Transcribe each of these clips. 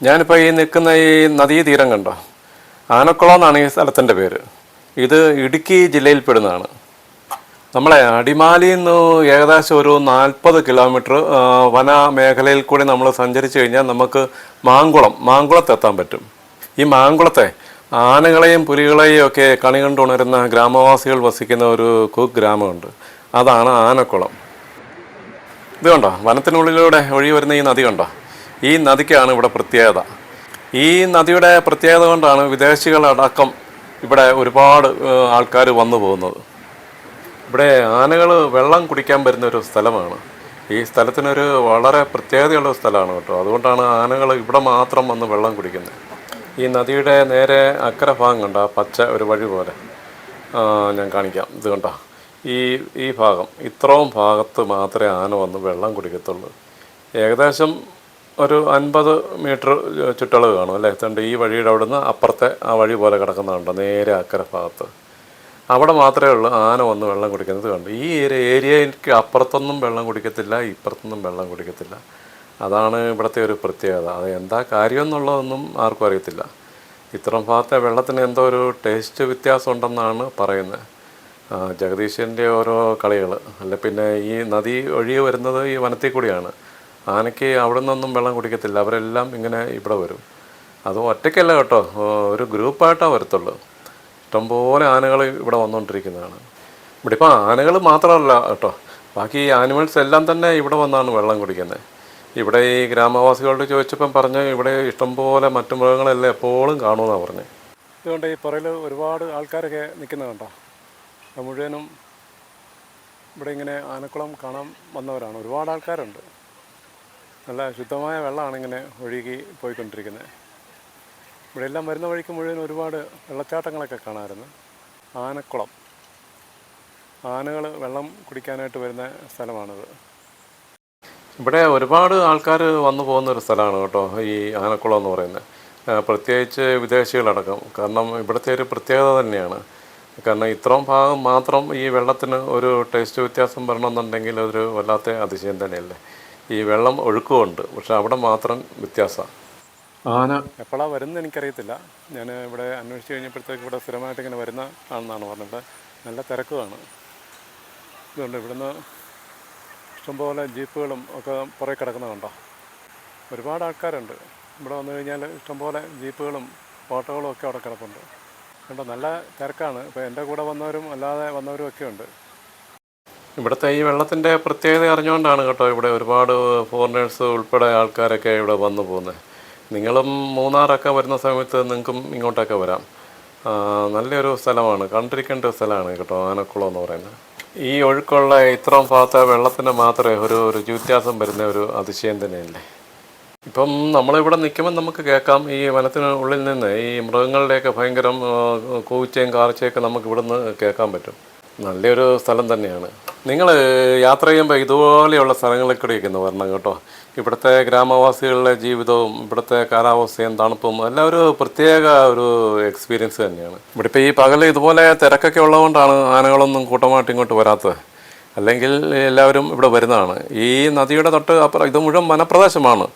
ഞാനിപ്പോൾ ഈ നിൽക്കുന്ന ഈ നദീതീരം കണ്ടോ, ആനക്കുളം എന്നാണ് ഈ സ്ഥലത്തിൻ്റെ പേര്. ഇത് ഇടുക്കി ജില്ലയിൽപ്പെടുന്നതാണ്. നമ്മളെ അടിമാലിയിൽ നിന്ന് ഏകദേശം ഒരു 40 കിലോമീറ്റർ വനമേഖലയിൽ കൂടി നമ്മൾ സഞ്ചരിച്ചു കഴിഞ്ഞാൽ നമുക്ക് മാങ്കുളത്തെത്താൻ പറ്റും. ഈ മാങ്കുളത്തെ ആനകളെയും പുലികളെയും ഒക്കെ കണി കണ്ടുണരുന്ന ഗ്രാമവാസികൾ വസിക്കുന്ന ഒരു കുഗ്രാമമുണ്ട്. അതാണ് ആനക്കുളം. ഇത് കണ്ടോ, വനത്തിനുള്ളിലൂടെ ഒഴുകി വരുന്ന ഈ നദി കണ്ടോ. ഈ നദിക്കാണ് ഇവിടെ പ്രത്യേകത. ഈ നദിയുടെ പ്രത്യേകത കൊണ്ടാണ് വിദേശികളടക്കം ഇവിടെ ഒരുപാട് ആൾക്കാർ വന്നു പോകുന്നത്. ഇവിടെ ആനകൾ വെള്ളം കുടിക്കാൻ വരുന്ന ഒരു സ്ഥലമാണ്. ഈ സ്ഥലത്തിനൊരു വളരെ പ്രത്യേകതയുള്ള സ്ഥലമാണ് കേട്ടോ. അതുകൊണ്ടാണ് ആനകൾ ഇവിടെ മാത്രം വന്ന് വെള്ളം കുടിക്കുന്നത്. ഈ നദിയുടെ നേരെ അക്കരെ ഭാഗം കണ്ടോ, പച്ച ഒരു വഴി പോലെ ഞാൻ കാണിക്കാം. ഇത് കണ്ടോ, ഈ ഭാഗം, ഇത്രയും ഭാഗത്ത് മാത്രമേ ആന വന്ന് വെള്ളം കുടിക്കത്തുള്ളൂ. ഏകദേശം ഒരു 50 മീറ്റർ ചുറ്റളവ് കാണും അല്ലേ. എത്തണ്ട് ഈ വഴിയുടെ അവിടെ നിന്ന് അപ്പുറത്തെ ആ വഴി പോലെ കിടക്കുന്നുണ്ടോ, നേരെ അക്കരെ ഭാഗത്ത്. അവിടെ മാത്രമേ ഉള്ളൂ ആന വന്ന് വെള്ളം കുടിക്കുന്നത് കണ്ടു. ഈ ഏരിയയ്ക്ക് അപ്പുറത്തൊന്നും വെള്ളം കുടിക്കത്തില്ല, ഇപ്പുറത്തൊന്നും വെള്ളം കുടിക്കത്തില്ല. അതാണ് ഇവിടുത്തെ ഒരു പ്രത്യേകത. അത് എന്താ കാര്യം എന്നുള്ളതൊന്നും ആർക്കും അറിയത്തില്ല. ഇത്രയും ഭാഗത്തെ വെള്ളത്തിന് എന്തോ ഒരു ടേസ്റ്റ് വ്യത്യാസം ഉണ്ടെന്നാണ് പറയുന്നത്. ജഗദീശൻ്റെ ഓരോ കളികൾ. അല്ല പിന്നെ ഈ നദി ഒഴുകി വരുന്നത് ഈ വനത്തിൽ കൂടിയാണ്. ആനയ്ക്ക് അവിടെ നിന്നൊന്നും വെള്ളം കുടിക്കത്തില്ല. അവരെല്ലാം ഇങ്ങനെ ഇവിടെ വരും. അതും ഒറ്റയ്ക്കല്ല കേട്ടോ, ഒരു ഗ്രൂപ്പായിട്ടാണ് വരത്തുള്ളൂ. ഇഷ്ടംപോലെ ആനകൾ ഇവിടെ വന്നുകൊണ്ടിരിക്കുന്നതാണ്. ഇവിടെ ഇപ്പോൾ ആനകൾ മാത്രമല്ല കേട്ടോ, ബാക്കി ഈ ആനിമൽസ് എല്ലാം തന്നെ ഇവിടെ വന്നാണ് വെള്ളം കുടിക്കുന്നത്. ഇവിടെ ഈ ഗ്രാമവാസികളോട് ചോദിച്ചപ്പം പറഞ്ഞ് ഇവിടെ ഇഷ്ടംപോലെ മറ്റു മൃഗങ്ങളെല്ലാം എപ്പോഴും കാണുമെന്നാണ് പറഞ്ഞത്. ഇതുകൊണ്ട് ഈ പുറയിൽ ഒരുപാട് ആൾക്കാരൊക്കെ നിൽക്കുന്നത് കണ്ടോ. മുഴുവനും ഇവിടെ ഇങ്ങനെ ആനക്കുളം കാണാൻ വന്നവരാണ്. ഒരുപാട് ആൾക്കാരുണ്ട്. നല്ല ശുദ്ധമായ വെള്ളമാണ് ഇങ്ങനെ ഒഴുകി പോയിക്കൊണ്ടിരിക്കുന്നത്. ഇവിടെ എല്ലാം വരുന്ന വഴിക്ക് മുഴുവൻ ഒരുപാട് വെള്ളച്ചാട്ടങ്ങളൊക്കെ കാണാമായിരുന്നു. ആനക്കുളം, ആനകൾ വെള്ളം കുടിക്കാനായിട്ട് വരുന്ന സ്ഥലമാണിത്. ഇവിടെ ഒരുപാട് ആൾക്കാർ വന്നു പോകുന്ന ഒരു സ്ഥലമാണ് കേട്ടോ ഈ ആനക്കുളം എന്ന് പറയുന്നത്. പ്രത്യേകിച്ച് വിദേശികളടക്കം. കാരണം ഇവിടുത്തെ ഒരു പ്രത്യേകത തന്നെയാണ്. കാരണം ഇത്രയും ഭാഗം മാത്രം ഈ വെള്ളത്തിന് ഒരു ടേസ്റ്റ് വ്യത്യാസം വരണമെന്നുണ്ടെങ്കിൽ അതൊരു വല്ലാത്ത അതിശയം തന്നെയല്ലേ. ഈ വെള്ളം ഒഴുക്കുമുണ്ട്, പക്ഷെ അവിടെ മാത്രം വ്യത്യാസമാണ്. ആന എപ്പോഴാണ് വരുന്നത് എനിക്കറിയത്തില്ല. ഞാൻ ഇവിടെ അന്വേഷിച്ച് കഴിഞ്ഞപ്പോഴത്തേക്ക് ഇവിടെ സ്ഥിരമായിട്ട് ഇങ്ങനെ വരുന്ന ആണെന്നാണ് പറഞ്ഞത്. നല്ല തിരക്കുമാണ്. ഇതുകൊണ്ട് ഇവിടുന്ന് ഇഷ്ടംപോലെ ജീപ്പുകളും ഒക്കെ പുറകെ കിടക്കുന്നതുണ്ടോ. ഒരുപാട് ആൾക്കാരുണ്ട് ഇവിടെ വന്നു കഴിഞ്ഞാൽ. ഇഷ്ടംപോലെ ജീപ്പുകളും ഓട്ടോകളും ഒക്കെ അവിടെ കിടപ്പുണ്ട്. കണ്ടോ, നല്ല തിരക്കാണ്. ഇപ്പോൾ എൻ്റെ കൂടെ വന്നവരും അല്ലാതെ വന്നവരും ഒക്കെ ഉണ്ട്. ഇവിടുത്തെ ഈ വെള്ളത്തിൻ്റെ പ്രത്യേകത അറിഞ്ഞുകൊണ്ടാണ് കേട്ടോ ഇവിടെ ഒരുപാട് ഫോറിനേഴ്സ് ഉൾപ്പെടെ ആൾക്കാരൊക്കെ ഇവിടെ വന്നു പോകുന്നത്. നിങ്ങളും മൂന്നാറൊക്കെ വരുന്ന സമയത്ത് നിങ്ങൾക്കും ഇങ്ങോട്ടൊക്കെ വരാം. നല്ലൊരു സ്ഥലമാണ്, കണ്ടിരിക്കേണ്ട ഒരു സ്ഥലമാണ് കേട്ടോ ആനക്കുളം എന്ന് പറയുന്നത്. ഈ ഒഴുക്കുള്ള ഇത്രയും ഭാഗത്തെ വെള്ളത്തിന് മാത്രമേ ഒരു വ്യത്യാസം വരുന്ന ഒരു അതിശയം തന്നെയല്ലേ. ഇപ്പം നമ്മളിവിടെ നിൽക്കുമ്പോൾ നമുക്ക് കേൾക്കാം ഈ വനത്തിന് ഉള്ളിൽ നിന്ന് ഈ മൃഗങ്ങളുടെയൊക്കെ ഭയങ്കരം കൂച്ചയും കാർച്ചയൊക്കെ നമുക്ക് ഇവിടുന്ന് കേൾക്കാൻ പറ്റും. നല്ലൊരു സ്ഥലം തന്നെയാണ്. നിങ്ങൾ യാത്ര ചെയ്യുമ്പോൾ ഇതുപോലെയുള്ള സ്ഥലങ്ങളിൽ കൂടെയൊക്കെ ഒന്ന് വരണം കേട്ടോ. ഇവിടുത്തെ ഗ്രാമവാസികളുടെ ജീവിതവും ഇവിടുത്തെ കാലാവസ്ഥയും തണുപ്പും എല്ലാം ഒരു പ്രത്യേക ഒരു എക്സ്പീരിയൻസ് തന്നെയാണ്. ഇവിടെ ഇപ്പോൾ ഈ പകൽ ഇതുപോലെ തിരക്കൊക്കെ ഉള്ളതുകൊണ്ടാണ് ആനകളൊന്നും കൂട്ടമായിട്ട് ഇങ്ങോട്ട് വരാത്തത്. അല്ലെങ്കിൽ എല്ലാവരും ഇവിടെ വരുന്നതാണ്. ഈ നദിയുടെ തൊട്ട് അപ്പുറം ഇത് മുഴുവൻ വനപ്രദേശമാണ്.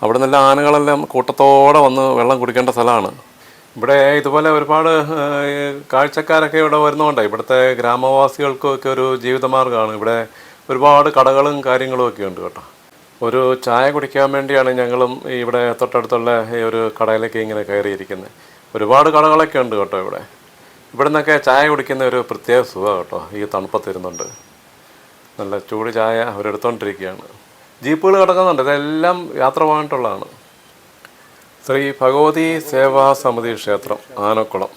അവിടെ നിന്നെല്ലാം ആനകളെല്ലാം കൂട്ടത്തോടെ വന്ന് വെള്ളം കുടിക്കേണ്ട സ്ഥലമാണ്. ഇവിടെ ഇതുപോലെ ഒരുപാട് കാഴ്ചക്കാരൊക്കെ ഇവിടെ വരുന്നതുകൊണ്ടാണ് ഇവിടുത്തെ ഗ്രാമവാസികൾക്കൊക്കെ ഒരു ജീവിതമാർഗ്ഗമാണ്. ഇവിടെ ഒരുപാട് കടകളും കാര്യങ്ങളും ഒക്കെ ഉണ്ട് കേട്ടോ. ഒരു ചായ കുടിക്കാൻ വേണ്ടിയാണ് ഞങ്ങളും ഇവിടെ തൊട്ടടുത്തുള്ള ഈ ഒരു കടയിലേക്ക് ഇങ്ങനെ കയറിയിരിക്കുന്നത്. ഒരുപാട് കടകളൊക്കെ ഉണ്ട് കേട്ടോ ഇവിടെ. ഇവിടെ നിന്നൊക്കെ ചായ കുടിക്കുന്ന ഒരു പ്രത്യേക സുഖമാണ് കേട്ടോ. ഈ തണുപ്പത്തിരുന്നുണ്ട് നല്ല ചൂട് ചായ അവരെടുത്തോണ്ടിരിക്കുകയാണ്. ജീപ്പുകൾ കിടക്കുന്നുണ്ട്. ഇതെല്ലാം യാത്ര പോകാനായിട്ടുള്ളതാണ്. ശ്രീ ഭഗവതി സേവാ സമിതി ക്ഷേത്രം ആനക്കുളം.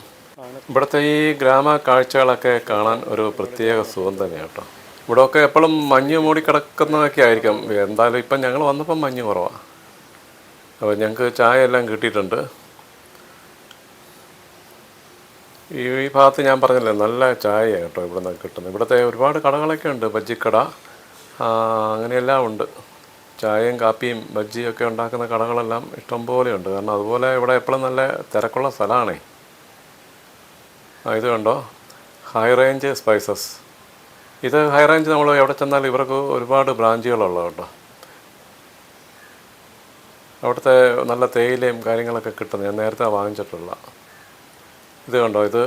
ഇവിടുത്തെ ഈ ഗ്രാമ കാഴ്ചകളൊക്കെ കാണാൻ ഒരു പ്രത്യേക സുഖം തന്നെയാണ് കേട്ടോ. ഇവിടെയൊക്കെ എപ്പോഴും മഞ്ഞ് മൂടിക്കിടക്കുന്നതൊക്കെ ആയിരിക്കും. എന്തായാലും ഇപ്പം ഞങ്ങൾ വന്നപ്പം മഞ്ഞ് കുറവാണ്. അപ്പോൾ ഞങ്ങൾക്ക് ചായ എല്ലാം കിട്ടിയിട്ടുണ്ട്. ഈ ഭാഗത്ത് ഞാൻ പറഞ്ഞില്ലേ നല്ല ചായയാണ് കേട്ടോ ഇവിടെ നിന്ന് കിട്ടുന്നത്. ഇവിടുത്തെ ഒരുപാട് കടകളൊക്കെ ഉണ്ട്. ബജ്ജിക്കട അങ്ങനെയെല്ലാം ഉണ്ട്. ചായയും കാപ്പിയും ബജ്ജിയൊക്കെ ഉണ്ടാക്കുന്ന കടകളെല്ലാം ഇഷ്ടംപോലെ ഉണ്ട്. കാരണം അതുപോലെ ഇവിടെ എപ്പോഴും നല്ല തിരക്കുള്ള സ്ഥലമാണേ. ഇത് കണ്ടോ, ഹൈ റേഞ്ച് സ്പൈസസ്. ഇത് ഹൈ റേഞ്ച് നമ്മൾ എവിടെ ചെന്നാലും ഇവർക്ക് ഒരുപാട് ബ്രാഞ്ചുകളുള്ളത് കേട്ടോ. അവിടുത്തെ നല്ല തേയിലയും കാര്യങ്ങളൊക്കെ കിട്ടുന്നത് ഞാൻ നേരത്തെ വാങ്ങിച്ചിട്ടുള്ള. ഇത് കണ്ടോ, ഇത്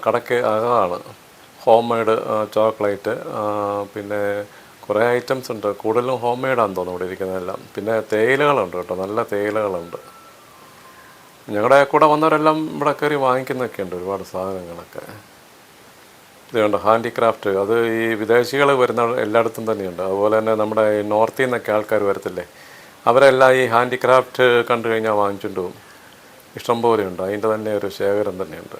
കടയ്ക്ക് അകമാണ്. ഹോം മെയ്ഡ് ചോക്ലേറ്റ്, പിന്നെ കുറേ ഐറ്റംസ് ഉണ്ട്. കൂടുതലും ഹോം മെയ്ഡാണെന്ന് തോന്നുന്നു ഇവിടെ ഇരിക്കുന്നതെല്ലാം. പിന്നെ തേയിലകളുണ്ട് കേട്ടോ, നല്ല തേയിലകളുണ്ട്. ഞങ്ങളുടെ കൂടെ വന്നവരെല്ലാം ഇവിടെ കയറി വാങ്ങിക്കുന്നൊക്കെ ഉണ്ട് ഒരുപാട് സാധനങ്ങളൊക്കെ. ഇത് കണ്ടോ, ഹാൻഡിക്രാഫ്റ്റ്. അത് ഈ വിദേശികൾ വരുന്ന എല്ലായിടത്തും തന്നെയുണ്ട്. അതുപോലെ തന്നെ നമ്മുടെ ഈ നോർത്തിൽ നിന്നൊക്കെ ആൾക്കാർ വരത്തില്ലേ, അവരെല്ലാം ഈ ഹാൻഡിക്രാഫ്റ്റ് കണ്ടു കഴിഞ്ഞാൽ വാങ്ങിച്ചുകൊണ്ട് പോകും. ഇഷ്ടംപോലെ ഉണ്ട്, അതിൻ്റെ തന്നെ ഒരു ശേഖരം തന്നെയുണ്ട്.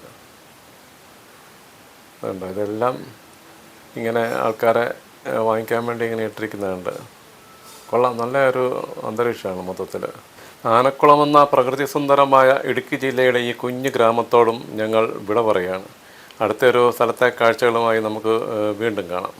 അതുകൊണ്ട് ഇതെല്ലാം ഇങ്ങനെ ആൾക്കാരെ വാങ്ങിക്കാൻ വേണ്ടി ഇങ്ങനെ ഇട്ടിരിക്കുന്നുണ്ട്. കൊള്ളാം, നല്ല ഒരു അന്തരീക്ഷമാണ് മൊത്തത്തിൽ. ആനക്കുളം എന്ന പ്രകൃതി സുന്ദരമായ ഇടുക്കി ജില്ലയുടെ ഈ കുഞ്ഞു ഗ്രാമത്തോടും ഞങ്ങൾ വിട പറയുകയാണ്. അടുത്തൊരു സ്ഥലത്തെ കാഴ്ചകളുമായി നമുക്ക് വീണ്ടും കാണാം.